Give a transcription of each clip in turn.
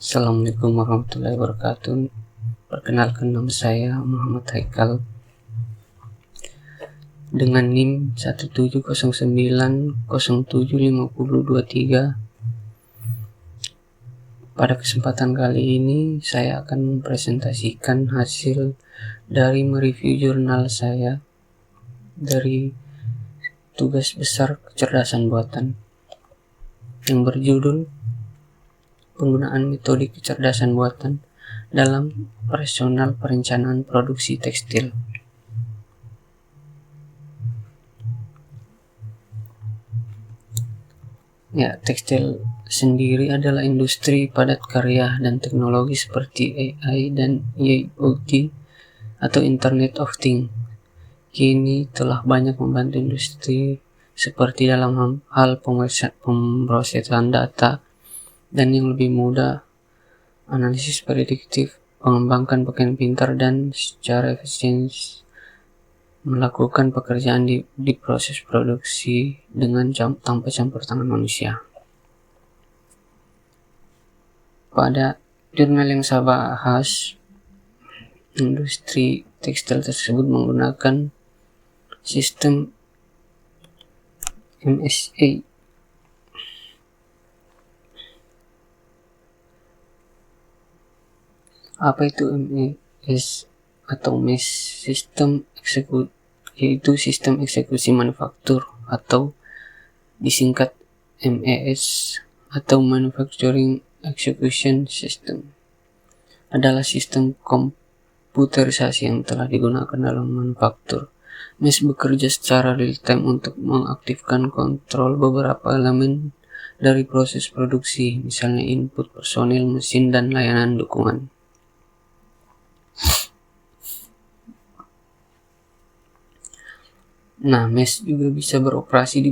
Assalamualaikum warahmatullahi wabarakatuh. Perkenalkan, nama saya Muhammad Haikal dengan NIM 17090075023. Pada kesempatan kali ini saya akan mempresentasikan hasil dari mereview jurnal saya dari tugas besar kecerdasan buatan yang berjudul penggunaan metode kecerdasan buatan dalam operasional perencanaan produksi tekstil. Tekstil sendiri adalah industri padat karya dan teknologi seperti AI dan IoT atau Internet of Things. Kini telah banyak membantu industri seperti dalam hal pemrosesan data dan yang lebih mudah, analisis prediktif, mengembangkan pakaian pintar, dan secara efisiensi melakukan pekerjaan di proses produksi dengan tanpa campur tangan manusia. Pada jurnal yang saya bahas, industri tekstil tersebut menggunakan sistem MSA. Apa itu MES atau MES? Yaitu sistem eksekusi manufaktur atau disingkat MES atau Manufacturing Execution System. Adalah sistem komputerisasi yang telah digunakan dalam manufaktur. MES bekerja secara real time untuk mengaktifkan kontrol beberapa elemen dari proses produksi, misalnya input, personil, mesin, dan layanan dukungan. MES juga bisa beroperasi di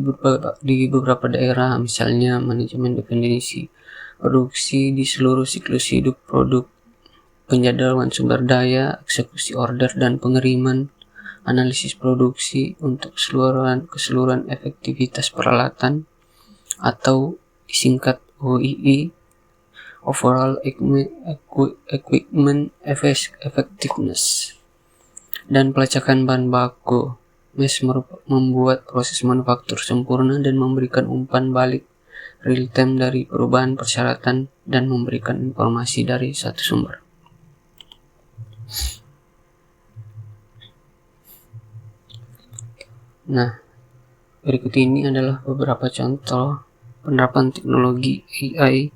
beberapa daerah, misalnya manajemen dependensi produksi di seluruh siklus hidup produk, penjadwalan sumber daya, eksekusi order dan pengiriman, analisis produksi untuk keseluruhan efektivitas peralatan atau disingkat OEE, Overall Equipment Effectiveness, dan pelacakan bahan baku. MES membuat proses manufaktur sempurna dan memberikan umpan balik real time dari perubahan persyaratan dan memberikan informasi dari satu sumber. Berikut ini adalah beberapa contoh penerapan teknologi AI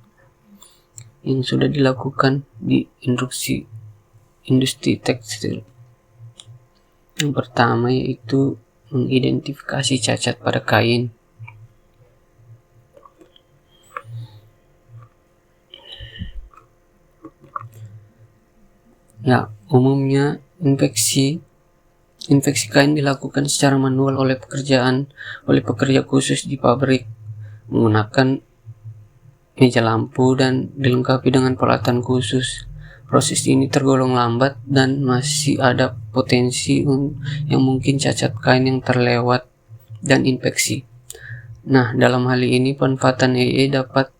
yang sudah dilakukan di industri tekstil. Yang pertama yaitu mengidentifikasi cacat pada kain. Umumnya infeksi kain dilakukan secara manual oleh pekerja khusus di pabrik menggunakan meja lampu dan dilengkapi dengan peralatan khusus. Proses ini tergolong lambat dan masih ada potensi yang mungkin cacat kain yang terlewat dan infeksi. Dalam hal ini pemanfaatan AI dapat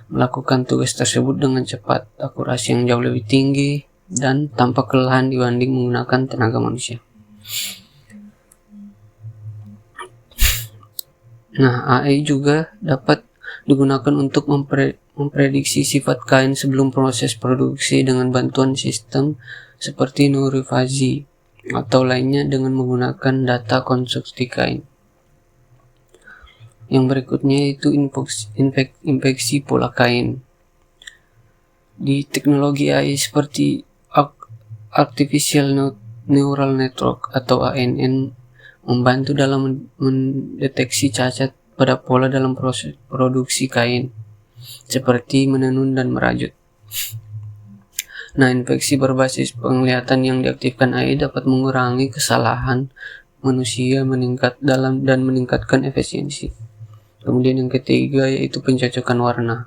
melakukan tugas tersebut dengan cepat, akurasi yang jauh lebih tinggi, dan tanpa kelelahan dibanding menggunakan tenaga manusia. AI juga dapat digunakan untuk memprediksi sifat kain sebelum proses produksi dengan bantuan sistem seperti neurofazi atau lainnya dengan menggunakan data konstruksi kain. Yang berikutnya itu infeksi pola kain. Di teknologi AI seperti Artificial Neural Network atau ANN membantu dalam mendeteksi cacat pada pola dalam proses produksi kain, seperti menenun dan merajut. Infeksi berbasis penglihatan yang diaktifkan AI dapat mengurangi kesalahan manusia dan meningkatkan efisiensi. Kemudian yang ketiga yaitu pencocokan warna.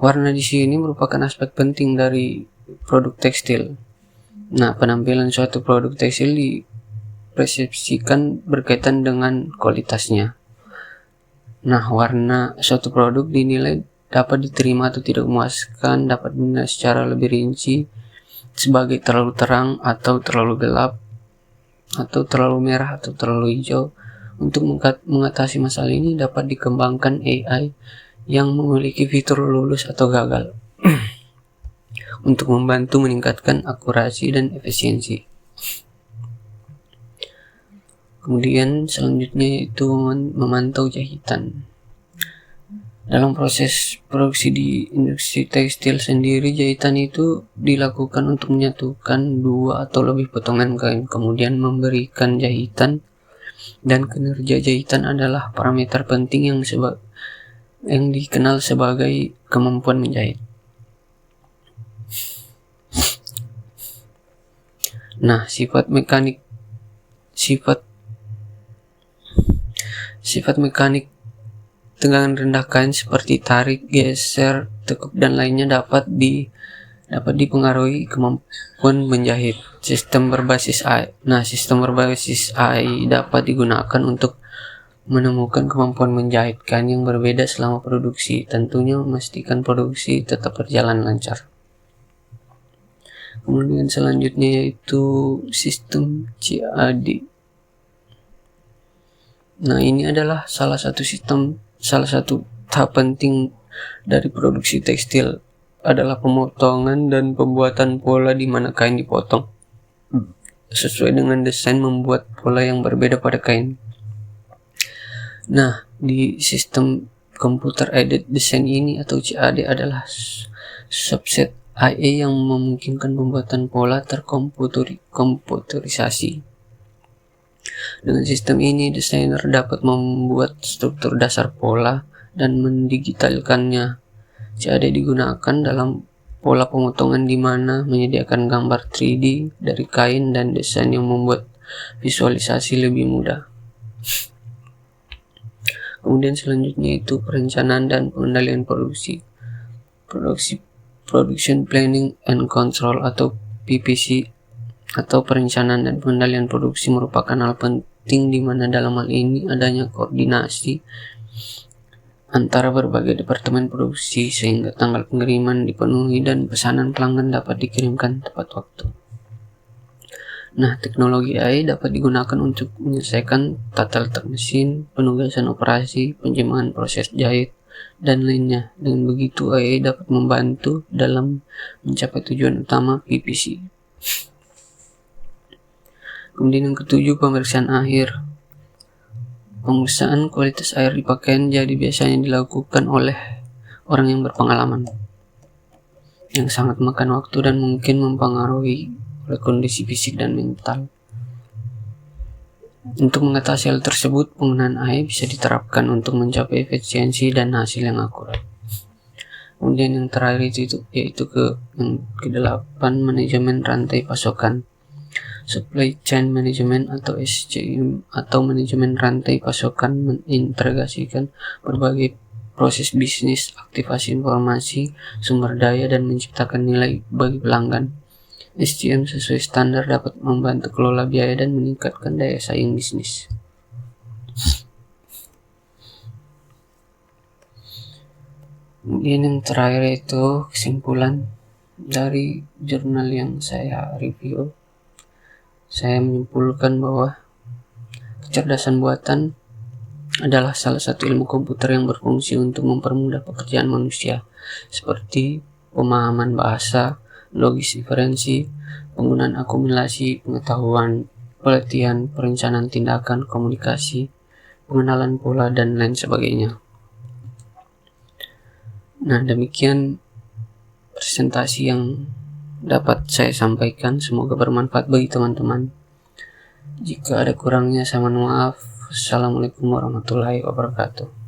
Warna di sini merupakan aspek penting dari produk tekstil. Penampilan suatu produk tekstil dipersepsikan berkaitan dengan kualitasnya. Warna suatu produk dinilai dapat diterima atau tidak memuaskan, dapat dinilai secara lebih rinci sebagai terlalu terang atau terlalu gelap, atau terlalu merah atau terlalu hijau. Untuk mengatasi masalah ini dapat dikembangkan AI yang memiliki fitur lulus atau gagal untuk membantu meningkatkan akurasi dan efisiensi. Kemudian selanjutnya itu memantau jahitan. Dalam proses produksi di industri tekstil sendiri, jahitan itu dilakukan untuk menyatukan dua atau lebih potongan kain, kemudian memberikan jahitan, dan kinerja jahitan adalah parameter penting yang dikenal sebagai kemampuan menjahit. Nah, sifat mekanik tegangan rendah kain seperti tarik, geser, tekuk dan lainnya dapat dipengaruhi kemampuan menjahit. Sistem berbasis AI dapat digunakan untuk menemukan kemampuan menjahit kain yang berbeda selama produksi, tentunya memastikan produksi tetap berjalan lancar. Kemudian selanjutnya yaitu sistem CAD. Nah, ini adalah salah satu tahap penting dari produksi tekstil adalah pemotongan dan pembuatan pola di mana kain dipotong sesuai dengan desain membuat pola yang berbeda pada kain. Nah, di sistem computer aided design ini atau CAD adalah subset AI yang memungkinkan pembuatan pola terkomputerisasi. Dengan sistem ini, desainer dapat membuat struktur dasar pola dan mendigitalkannya. CAD digunakan dalam pola pemotongan di mana menyediakan gambar 3D dari kain dan desain yang membuat visualisasi lebih mudah. Kemudian selanjutnya itu perencanaan dan pengendalian produksi. Production Planning and Control atau PPC atau perencanaan dan pengendalian produksi merupakan hal penting di mana dalam hal ini adanya koordinasi antara berbagai departemen produksi sehingga tanggal pengiriman dipenuhi dan pesanan pelanggan dapat dikirimkan tepat waktu. Nah, teknologi AI dapat digunakan untuk menyelesaikan tata letak mesin, penugasan operasi, penjemahan proses jahit, dan lainnya. Dengan begitu, AI dapat membantu dalam mencapai tujuan utama PPC. Kemudian yang ketujuh, pemeriksaan akhir. Pemeriksaan kualitas air di pakaian jadi biasanya dilakukan oleh orang yang berpengalaman, yang sangat makan waktu dan mungkin mempengaruhi oleh kondisi fisik dan mental. Untuk mengatasi hal tersebut, penggunaan AI bisa diterapkan untuk mencapai efisiensi dan hasil yang akurat. Kemudian yang terakhir yaitu yang ke-8, manajemen rantai pasokan. Supply Chain Management atau SCM atau manajemen rantai pasokan mengintegrasikan berbagai proses bisnis, aktivasi informasi, sumber daya, dan menciptakan nilai bagi pelanggan. SCM sesuai standar dapat membantu kelola biaya dan meningkatkan daya saing bisnis. Kemudian yang terakhir itu kesimpulan dari jurnal yang saya review. Saya menyimpulkan bahwa kecerdasan buatan adalah salah satu ilmu komputer yang berfungsi untuk mempermudah pekerjaan manusia, seperti pemahaman bahasa, logis diferensi, penggunaan akumulasi pengetahuan, pelatihan, perencanaan tindakan, komunikasi, pengenalan pola, dan lain sebagainya. Nah, demikian presentasi yang dapat saya sampaikan. Semoga bermanfaat bagi teman-teman. Jika ada kurangnya saya mohon maaf. Assalamualaikum warahmatullahi wabarakatuh.